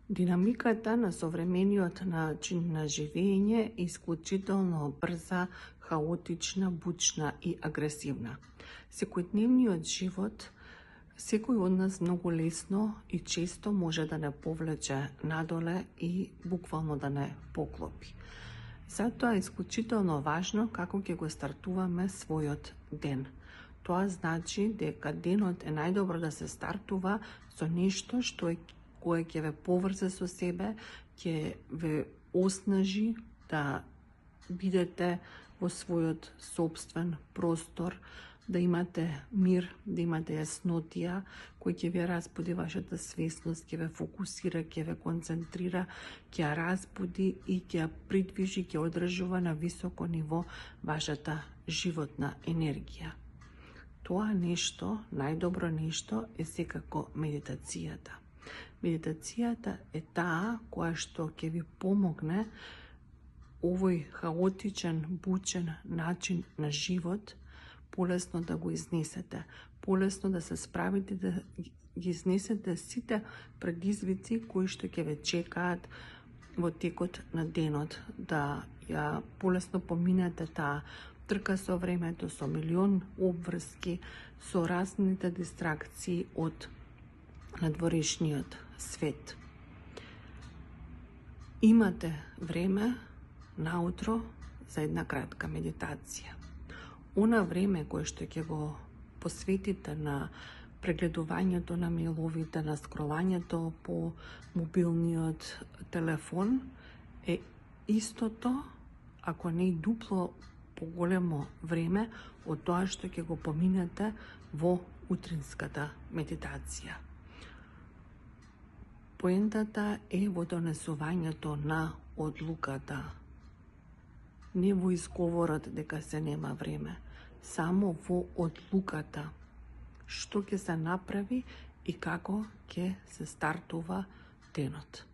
Динамиката на современиот начин на живење е исклучително брза, хаотична, бучна и агресивна. Секојдневниот живот секој од нас многу лесно и често може да не повлече надоле и буквално да не поклопи. Затоа е исклучително важно како ќе го стартуваме својот ден. Тоа значи дека денот е најдобро да се стартува со нешто кое ќе ве поврзе со себе, ќе ве оснажи да бидете во својот сопствен простор, да имате мир, да имате јаснотија, кој ќе ве разбуди вашата свесност, ќе ве фокусира, ќе ве концентрира, ќе ја разбуди и ќе ја придвижи, ќе одржува на високо ниво вашата животна енергија. Тоа нешто, најдобро нешто е секако медитацијата. Медитацијата е таа која што ќе ви помогне овој хаотичен, бучен начин на живот полесно да го изнесете, полесно да се справите да ги изнесете сите предизвици кои што ќе ве чекаат во текот на денот, да ја полесно поминете таа трка со времето, со милион обврски, со разните дистракции од надворешниот свет. Имате време наутро за една кратка медитација. Она време кое што ќе го посветите на прегледувањето на мејловите, на скролањето по мобилниот телефон е истото, ако не и дупло поголемо време од тоа што ќе го поминете во утринската медитација. Поентата е во донесувањето на одлуката, не во изговорот дека се нема време, само во одлуката, што ќе се направи и како ќе се стартува денот.